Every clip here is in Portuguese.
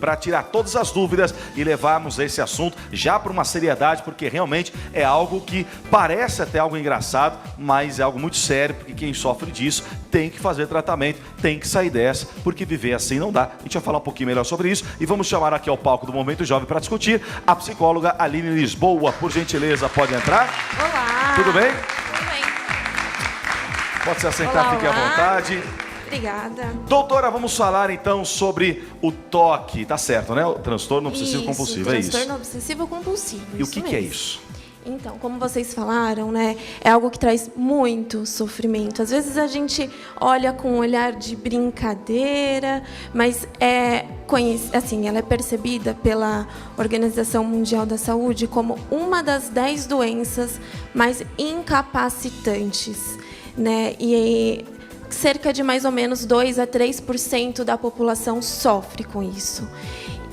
para tirar todas as dúvidas e levarmos esse assunto já para uma seriedade, porque realmente é algo que parece até algo engraçado, mas é algo muito sério, porque quem sofre disso tem que fazer tratamento, tem que sair dessa, porque viver assim não dá. A gente vai falar um pouquinho melhor sobre isso e vamos chamar aqui ao palco do Momento Jovem para discutir a psicóloga Aline Lisboa. Por gentileza, pode entrar? Olá! Tudo bem? Tudo bem. Pode se assentar, Olá, fique à olá. vontade. Obrigada. Doutora, vamos falar então sobre o TOC, tá certo, né? O transtorno obsessivo compulsivo, é isso. Transtorno obsessivo compulsivo. E o que é isso? Então, como vocês falaram, né, é algo que traz muito sofrimento. Às vezes a gente olha com um olhar de brincadeira, mas assim, ela é percebida pela Organização Mundial da Saúde como uma das 10 doenças mais incapacitantes, né? E cerca de mais ou menos 2 a 3% da população sofre com isso.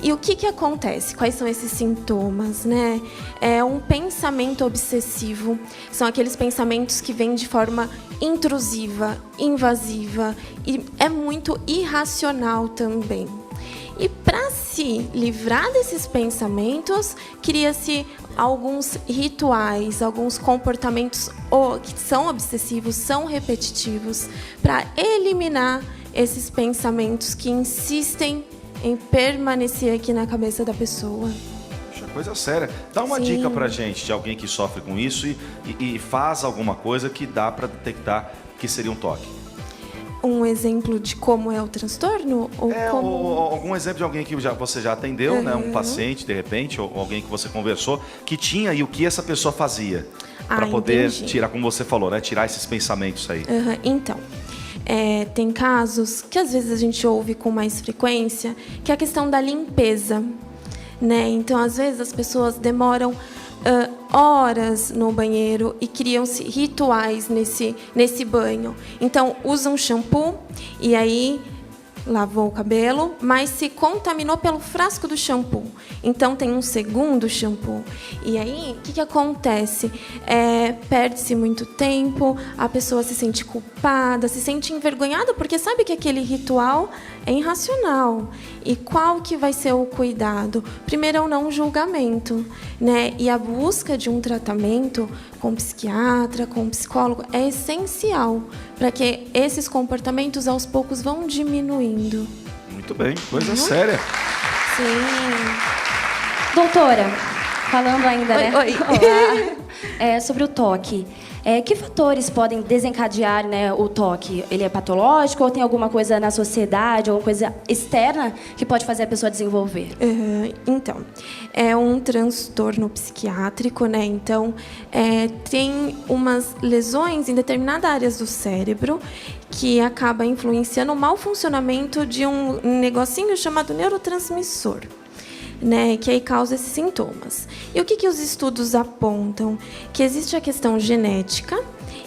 E o que acontece? Quais são esses sintomas, né? É um pensamento obsessivo. São aqueles pensamentos que vêm de forma intrusiva, invasiva e é muito irracional também. E para se livrar desses pensamentos, cria-se alguns rituais, alguns comportamentos que são obsessivos, são repetitivos, para eliminar esses pensamentos que insistem em permanecer aqui na cabeça da pessoa. Puxa, coisa séria. Dá uma dica pra gente de alguém que sofre com isso e faz alguma coisa que dá para detectar que seria um TOC. Um exemplo de como é o transtorno? Ou algum exemplo de alguém que você já atendeu, né? Um paciente, de repente, ou alguém que você conversou, que tinha e o que essa pessoa fazia para poder tirar, como você falou, né? Tirar esses pensamentos aí. Então, tem casos que às vezes a gente ouve com mais frequência, que é a questão da limpeza, né? Então, às vezes as pessoas demoram horas no banheiro e criam-se rituais nesse banho. Então, usam shampoo e aí lavou o cabelo, mas se contaminou pelo frasco do shampoo. Então, tem um segundo shampoo. E aí, o que acontece? Perde-se muito tempo, a pessoa se sente culpada, se sente envergonhada, porque sabe que aquele ritual é irracional. E qual que vai ser o cuidado? Primeiro é o não julgamento, né? E a busca de um tratamento com psiquiatra, com psicólogo, é essencial para que esses comportamentos aos poucos vão diminuindo. Muito bem, coisa séria. Sim. Doutora, falando ainda, né? Oi. Olá. Sobre o TOC. Que fatores podem desencadear, né, o TOC? Ele é patológico ou tem alguma coisa na sociedade, alguma coisa externa que pode fazer a pessoa desenvolver? Então, é um transtorno psiquiátrico, né? Então, tem umas lesões em determinadas áreas do cérebro que acaba influenciando o mau funcionamento de um negocinho chamado neurotransmissor, né, que aí causa esses sintomas. E o que os estudos apontam? Que existe a questão genética,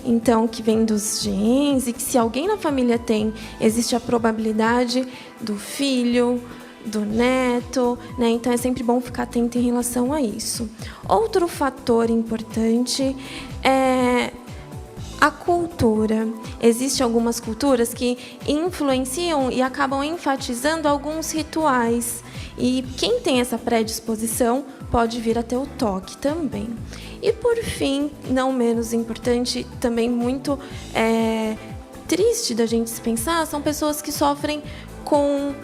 então, que vem dos genes, e que se alguém na família tem, existe a probabilidade do filho, do neto, né? Então, é sempre bom ficar atento em relação a isso. Outro fator importante é a cultura. Existem algumas culturas que influenciam e acabam enfatizando alguns rituais. E quem tem essa predisposição pode vir a ter o TOC também. E, por fim, não menos importante, também muito triste da gente se pensar, são pessoas que sofrem com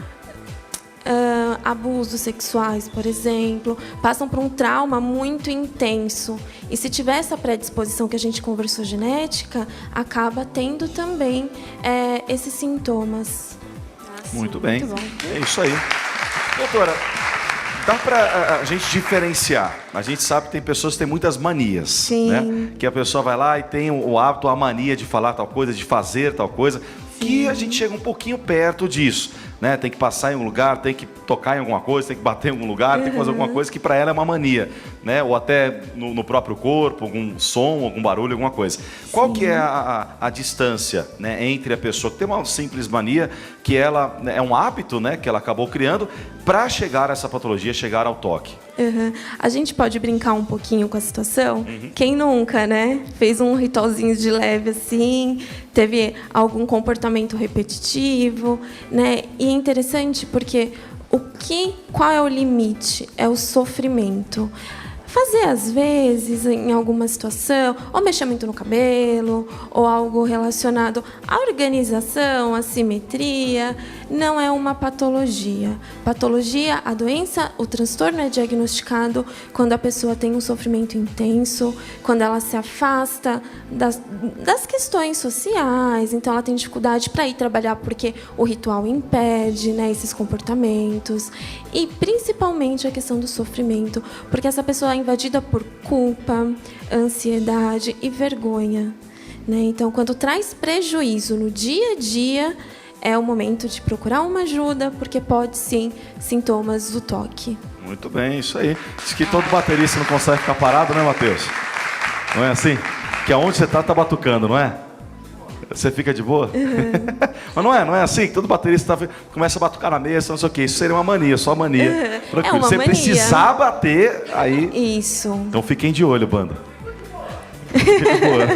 abusos sexuais, por exemplo, passam por um trauma muito intenso. E se tiver essa predisposição que a gente conversou genética, acaba tendo também esses sintomas. Muito bem. Muito bom. É isso aí. Doutora, dá para a gente diferenciar. A gente sabe que tem pessoas que têm muitas manias. Sim. Né? Que a pessoa vai lá e tem o hábito, a mania de falar tal coisa, de fazer tal coisa. Que a gente chega um pouquinho perto disso. Né? Tem que passar em um lugar, tem que tocar em alguma coisa, tem que bater em algum lugar, tem que fazer alguma coisa que para ela é uma mania, né? Ou até no próprio corpo, algum som, algum barulho, alguma coisa. Qual que é a distância, né, entre a pessoa que tem uma simples mania, que ela é um hábito, né, que ela acabou criando, para chegar a essa patologia, chegar ao TOC? A gente pode brincar um pouquinho com a situação? Quem nunca, né? Fez um ritualzinho de leve assim, teve algum comportamento repetitivo, né? E é interessante porque Qual é o limite? É o sofrimento. Fazer, às vezes, em alguma situação, ou mexer muito no cabelo, ou algo relacionado à organização, à simetria, não é uma patologia. Patologia, a doença, o transtorno é diagnosticado quando a pessoa tem um sofrimento intenso, quando ela se afasta das questões sociais, então ela tem dificuldade para ir trabalhar porque o ritual impede, né, esses comportamentos. E, principalmente, a questão do sofrimento, porque essa pessoa é invadida por culpa, ansiedade e vergonha, né? Então, quando traz prejuízo no dia a dia, é o momento de procurar uma ajuda, porque pode sim sintomas do toque. Muito bem, isso aí. Diz que todo baterista não consegue ficar parado, né, Matheus? Não é assim? Que aonde você tá batucando, não é? Você fica de boa? Uhum. Mas não é assim? Que todo baterista começa a batucar na mesa, não sei o quê. Isso seria uma mania, só mania. Uhum. É uma você mania. precisar bater, aí... Isso. Então fiquem de olho, banda. Fiquem de boa.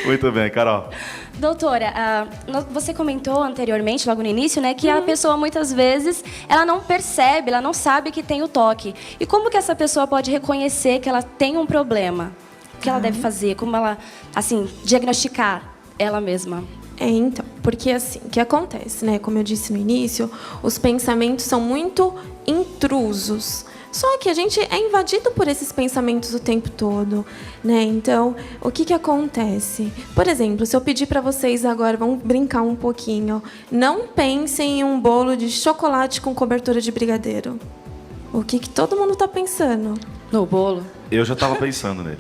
Muito bem, Carol. Doutora, você comentou anteriormente, logo no início, né, que a pessoa muitas vezes ela não percebe, ela não sabe que tem o toque. E como que essa pessoa pode reconhecer que ela tem um problema? O que ela deve fazer? Como ela, assim, diagnosticar ela mesma? Então, porque assim, o que acontece, né? Como eu disse no início, os pensamentos são muito intrusos. Só que a gente é invadido por esses pensamentos o tempo todo, né? Então, o que acontece? Por exemplo, se eu pedir para vocês agora, vamos brincar um pouquinho, não pensem em um bolo de chocolate com cobertura de brigadeiro. O que todo mundo está pensando? No bolo. Eu já estava pensando nele.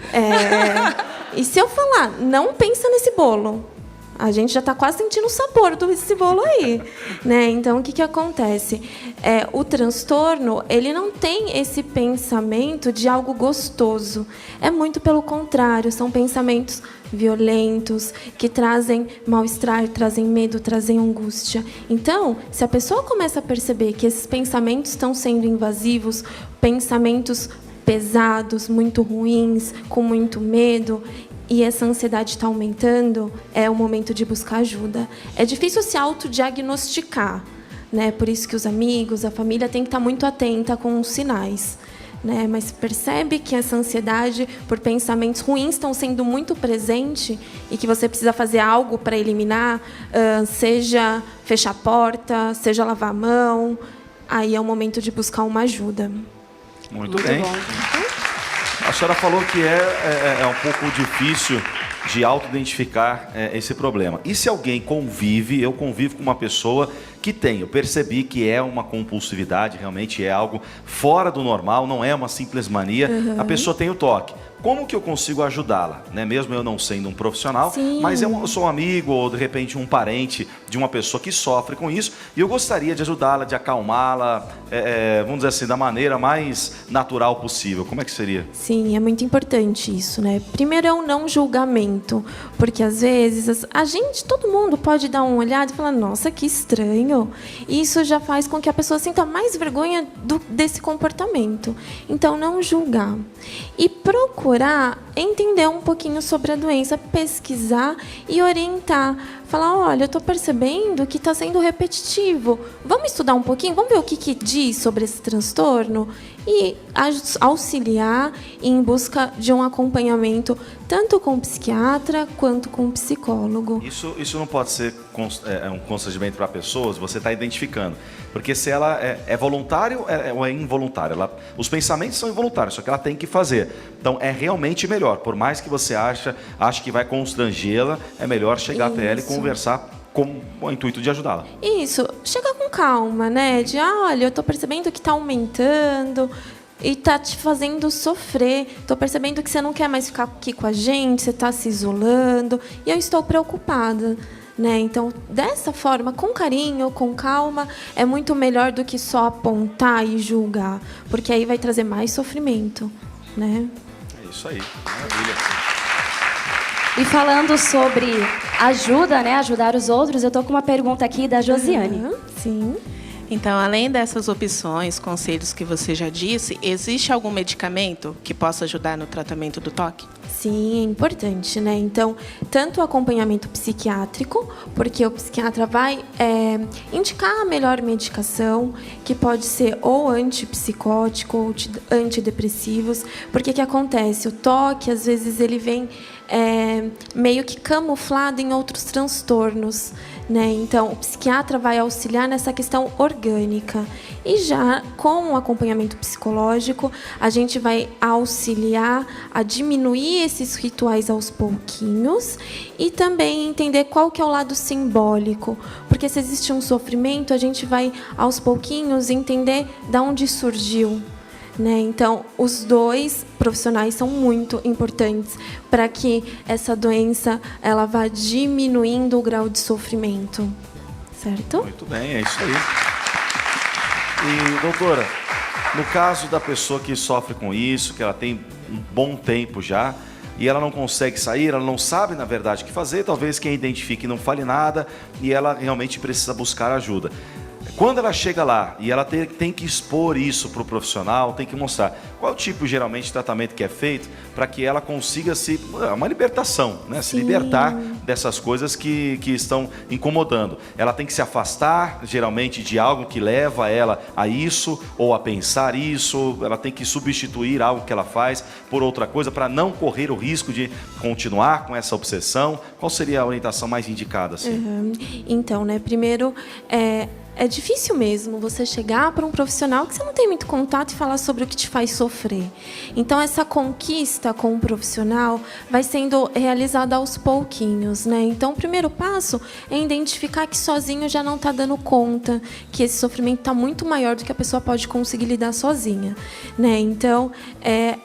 E se eu falar, não pensa nesse bolo? A gente já está quase sentindo o sabor desse bolo aí, né? Então, o que acontece? O transtorno, ele não tem esse pensamento de algo gostoso. É muito pelo contrário, são pensamentos violentos, que trazem mal-estar, trazem medo, trazem angústia. Então, se a pessoa começa a perceber que esses pensamentos estão sendo invasivos, pensamentos pesados, muito ruins, com muito medo, e essa ansiedade está aumentando, é o momento de buscar ajuda. É difícil se autodiagnosticar, né? Por isso que os amigos, a família tem que estar muito atenta com os sinais, né? Mas percebe que essa ansiedade por pensamentos ruins estão sendo muito presente e que você precisa fazer algo para eliminar, seja fechar a porta, seja lavar a mão, aí é o momento de buscar uma ajuda. Muito bem. Bom. A senhora falou que é um pouco difícil de auto-identificar esse problema. E se alguém convive, eu convivo com uma pessoa que tem, eu percebi que é uma compulsividade, realmente é algo fora do normal, não é uma simples mania, a pessoa tem o toque. Como que eu consigo ajudá-la? Né? Mesmo eu não sendo um profissional, Sim. mas eu sou um amigo ou, de repente, um parente de uma pessoa que sofre com isso e eu gostaria de ajudá-la, de acalmá-la, vamos dizer assim, da maneira mais natural possível. Como é que seria? Sim, é muito importante isso, né? Primeiro é o não julgamento, porque às vezes todo mundo pode dar uma olhada e falar, nossa, que estranho. E isso já faz com que a pessoa sinta mais vergonha desse comportamento. Então, não julgar. E procurar entender um pouquinho sobre a doença, pesquisar e orientar. Falar, olha, eu estou percebendo que está sendo repetitivo. Vamos estudar um pouquinho? Vamos ver o que diz sobre esse transtorno? E auxiliar em busca de um acompanhamento tanto com o psiquiatra quanto com o psicólogo. Isso não pode ser um constrangimento para pessoas, você está identificando. Porque se ela é voluntário ou é involuntário, os pensamentos são involuntários, só que ela tem que fazer. Então é realmente melhor, por mais que você ache que vai constrangê-la, é melhor chegar até ela e conversar com o intuito de ajudá-la. Isso, chega com calma, né? De, olha, eu estou percebendo que está aumentando e está te fazendo sofrer. Estou percebendo que você não quer mais ficar aqui com a gente, você está se isolando e eu estou preocupada. Né? Então, dessa forma, com carinho, com calma, é muito melhor do que só apontar e julgar, porque aí vai trazer mais sofrimento, né? É isso aí, maravilha. E falando sobre ajuda, né, ajudar os outros, eu tô com uma pergunta aqui da Josiane. Sim. Então, além dessas opções, conselhos que você já disse, existe algum medicamento que possa ajudar no tratamento do toque? Sim, é importante, né? Então, tanto o acompanhamento psiquiátrico, porque o psiquiatra vai indicar a melhor medicação, que pode ser ou antipsicótico ou antidepressivos, porque o que acontece? O toque, às vezes, ele vem meio que camuflado em outros transtornos, né? Então, o psiquiatra vai auxiliar nessa questão orgânica. E já com o acompanhamento psicológico, a gente vai auxiliar a diminuir esses rituais aos pouquinhos e também entender qual que é o lado simbólico. Porque se existe um sofrimento, a gente vai, aos pouquinhos, entender de onde surgiu. Né? Então, os dois profissionais são muito importantes para que essa doença ela vá diminuindo o grau de sofrimento. Certo? Muito bem, é isso aí. E, doutora, no caso da pessoa que sofre com isso, que ela tem um bom tempo já, e ela não consegue sair, ela não sabe, na verdade, o que fazer, talvez quem identifique não fale nada, e ela realmente precisa buscar ajuda. Quando ela chega lá e ela tem que expor isso para o profissional, tem que mostrar qual é o tipo, geralmente, de tratamento que é feito para que ela consiga uma libertação, né? Se libertar dessas coisas que estão incomodando. Ela tem que se afastar, geralmente, de algo que leva ela a isso ou a pensar isso. Ela tem que substituir algo que ela faz por outra coisa para não correr o risco de continuar com essa obsessão. Qual seria a orientação mais indicada? Assim? Então, né? Primeiro, é difícil mesmo você chegar para um profissional que você não tem muito contato e falar sobre o que te faz sofrer. Então, essa conquista com o profissional vai sendo realizada aos pouquinhos, né? Então, o primeiro passo é identificar que sozinho já não está dando conta, que esse sofrimento está muito maior do que a pessoa pode conseguir lidar sozinha, né? Então,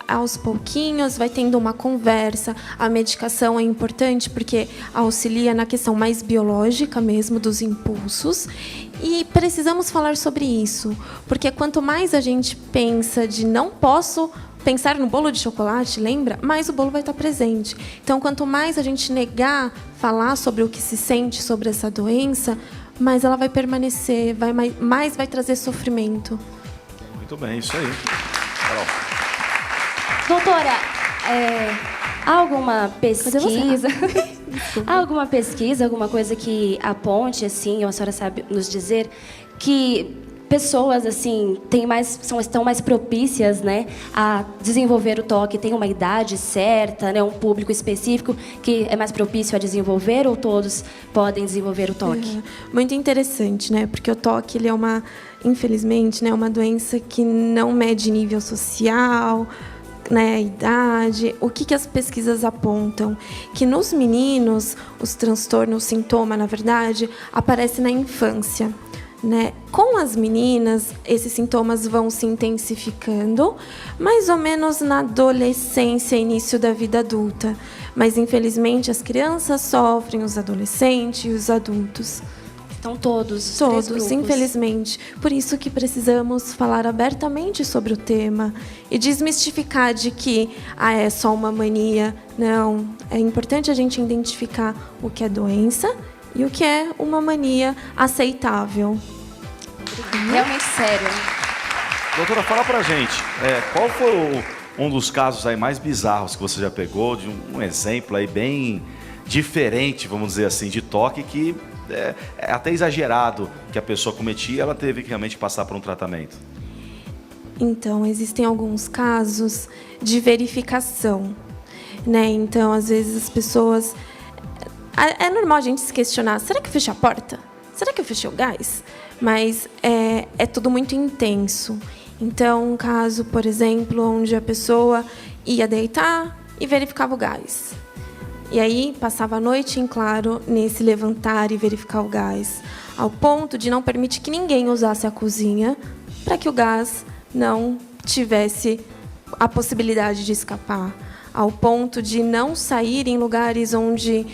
aos pouquinhos, vai tendo uma conversa. A medicação é importante porque auxilia na questão mais biológica mesmo dos impulsos. E precisamos falar sobre isso, porque quanto mais a gente pensa de não posso pensar no bolo de chocolate, lembra? Mais o bolo vai estar presente. Então, quanto mais a gente negar falar sobre o que se sente sobre essa doença, mais ela vai permanecer, mais vai trazer sofrimento. Muito bem, isso aí. Carol. Doutora, há alguma pesquisa? Há alguma pesquisa, alguma coisa que aponte, assim, ou a senhora sabe nos dizer, que pessoas assim estão mais propícias, né, a desenvolver o toque? Tem uma idade certa, né, um público específico que é mais propício a desenvolver, ou todos podem desenvolver o toque? Muito interessante, né? Porque o toque ele é infelizmente, né, uma doença que não mede nível social, né, idade. O que as pesquisas apontam? Que nos meninos, os transtornos, o sintoma, na verdade, aparece na infância. Né? Com as meninas, esses sintomas vão se intensificando, mais ou menos na adolescência, início da vida adulta. Mas, infelizmente, as crianças sofrem, os adolescentes e os adultos. Então, todos, infelizmente. Por isso que precisamos falar abertamente sobre o tema e desmistificar de que é só uma mania. Não, é importante a gente identificar o que é doença e o que é uma mania aceitável. Realmente sério. Doutora, fala pra gente, qual foi um dos casos aí mais bizarros que você já pegou, de um exemplo aí bem diferente, vamos dizer assim, de toque que é até exagerado que a pessoa cometia, ela teve que realmente passar por um tratamento? Então, existem alguns casos de verificação, né? Então, às vezes as pessoas... É normal a gente se questionar, será que eu fechei a porta? Será que eu fechei o gás? Mas é tudo muito intenso. Então, um caso, por exemplo, onde a pessoa ia deitar e verificava o gás. E aí, passava a noite em claro nesse levantar e verificar o gás, ao ponto de não permitir que ninguém usasse a cozinha para que o gás não tivesse a possibilidade de escapar, ao ponto de não sair em lugares onde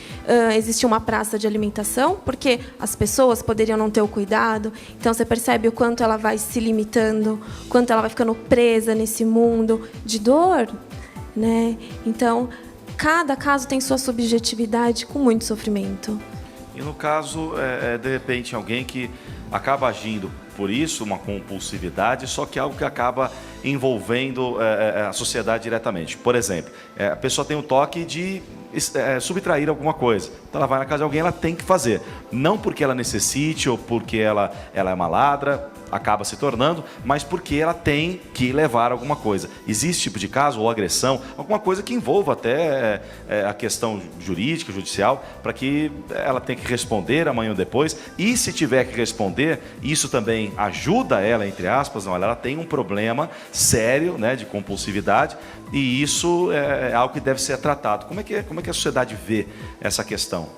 existia uma praça de alimentação, porque as pessoas poderiam não ter o cuidado. Então, você percebe o quanto ela vai se limitando, quanto ela vai ficando presa nesse mundo de dor, né? Então, cada caso tem sua subjetividade com muito sofrimento. E no caso, de repente, alguém que acaba agindo por isso, uma compulsividade, só que algo que acaba envolvendo a sociedade diretamente. Por exemplo, a pessoa tem um toque de subtrair alguma coisa. Então ela vai na casa de alguém, ela tem que fazer. Não porque ela necessite ou porque ela é uma ladra, acaba se tornando, mas porque ela tem que levar alguma coisa. Existe tipo de caso, ou agressão, alguma coisa que envolva até a questão jurídica, judicial, para que ela tenha que responder amanhã ou depois. E se tiver que responder, isso também ajuda ela, entre aspas, não, ela tem um problema sério, né, de compulsividade, e isso é algo que deve ser tratado. Como é que a sociedade vê essa questão?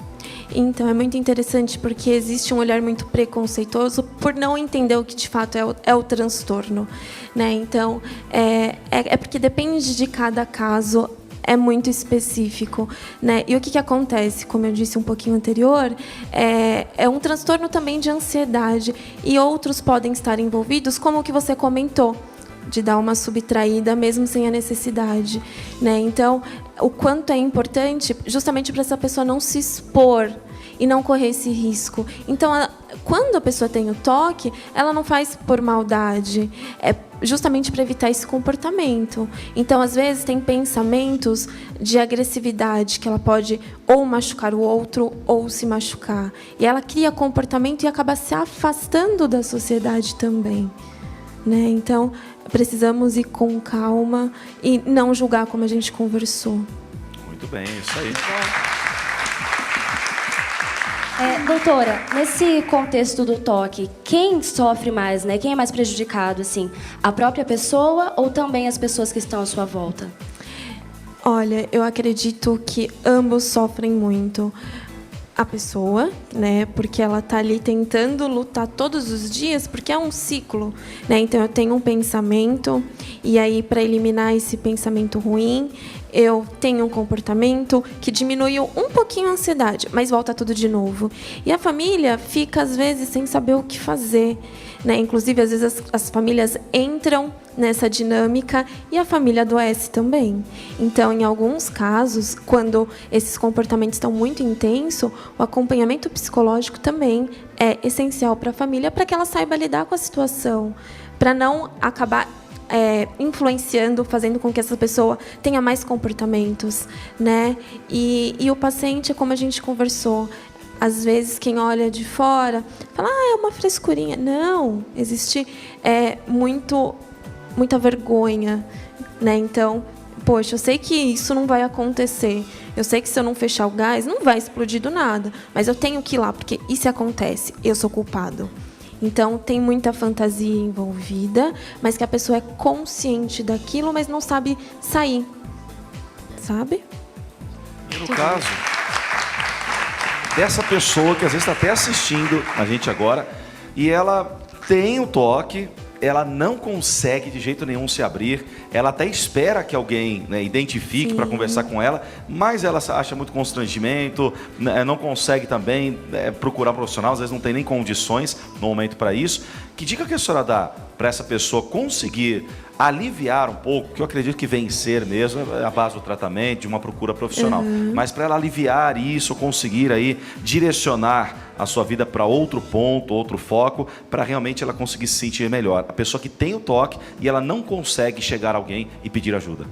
Então, é muito interessante porque existe um olhar muito preconceituoso por não entender o que de fato é o transtorno, né? Então, é porque depende de cada caso, é muito específico, né? E o que acontece, como eu disse um pouquinho anterior, é um transtorno também de ansiedade, e outros podem estar envolvidos, como o que você comentou, de dar uma subtraída mesmo sem a necessidade, né? Então, o quanto é importante justamente para essa pessoa não se expor e não correr esse risco. Então, quando a pessoa tem o toque, ela não faz por maldade, é justamente para evitar esse comportamento. Então, às vezes, tem pensamentos de agressividade, que ela pode ou machucar o outro ou se machucar. E ela cria comportamento e acaba se afastando da sociedade também, né? Então, precisamos ir com calma e não julgar, como a gente conversou. Muito bem, isso aí. Doutora, nesse contexto do toque, quem sofre mais, né? Quem é mais prejudicado, assim? A própria pessoa ou também as pessoas que estão à sua volta? Olha, eu acredito que ambos sofrem muito. A pessoa, né? Porque ela está ali tentando lutar todos os dias, porque é um ciclo, né? Então eu tenho um pensamento e aí para eliminar esse pensamento ruim, eu tenho um comportamento que diminui um pouquinho a ansiedade, mas volta tudo de novo. E a família fica às vezes sem saber o que fazer, né? Inclusive às vezes as famílias entram nessa dinâmica e a família adoece também. Então, em alguns casos, quando esses comportamentos estão muito intensos, o acompanhamento psicológico também é essencial para a família, para que ela saiba lidar com a situação, para não acabar influenciando, fazendo com que essa pessoa tenha mais comportamentos, né? E o paciente, como a gente conversou, às vezes quem olha de fora fala, é uma frescurinha. Não, existe muita vergonha, né? Então, poxa, eu sei que isso não vai acontecer. Eu sei que se eu não fechar o gás, não vai explodir do nada. Mas eu tenho que ir lá, porque isso acontece. Eu sou culpado. Então, tem muita fantasia envolvida, mas que a pessoa é consciente daquilo, mas não sabe sair. Sabe? E no caso dessa pessoa que às vezes está até assistindo a gente agora, e ela tem o toque, ela não consegue de jeito nenhum se abrir, ela até espera que alguém, né, identifique para conversar com ela, mas ela acha muito constrangimento, né, não consegue também procurar um profissional, às vezes não tem nem condições no momento para isso. Que dica que a senhora dá para essa pessoa conseguir aliviar um pouco, que eu acredito que vencer mesmo é a base do tratamento, de uma procura profissional, mas para ela aliviar isso, conseguir aí direcionar a sua vida para outro ponto, outro foco, para realmente ela conseguir se sentir melhor. A pessoa que tem o toque e ela não consegue chegar a alguém e pedir ajuda.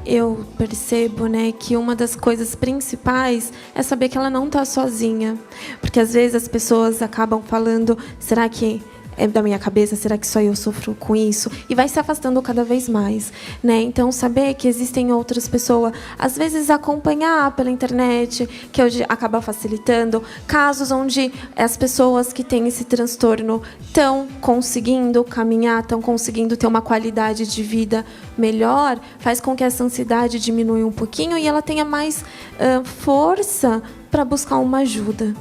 Eu percebo, né, que uma das coisas principais é saber que ela não está sozinha, porque às vezes as pessoas acabam falando, será que é da minha cabeça, será que só eu sofro com isso? E vai se afastando cada vez mais, né? Então, saber que existem outras pessoas, às vezes acompanhar pela internet, que hoje acaba facilitando, casos onde as pessoas que têm esse transtorno estão conseguindo caminhar, estão conseguindo ter uma qualidade de vida melhor, faz com que essa ansiedade diminua um pouquinho e ela tenha mais força para buscar uma ajuda.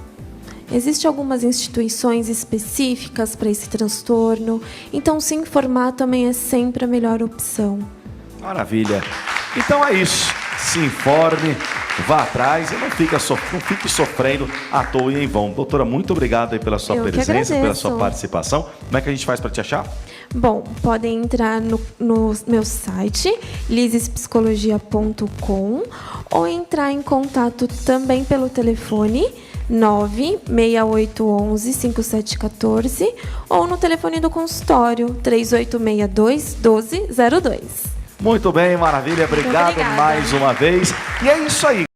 Existem algumas instituições específicas para esse transtorno, então se informar também é sempre a melhor opção. Maravilha. Então é isso. Se informe, vá atrás e não fique sofrendo à toa e em vão. Doutora, muito obrigado aí pela sua presença, pela sua participação. Como é que a gente faz para te achar? Bom, podem entrar no meu site, lisespsicologia.com, ou entrar em contato também pelo telefone 96811-5714 ou no telefone do consultório 3862-1202. Muito bem, maravilha. Obrigado obrigada. mais uma vez. E é isso aí.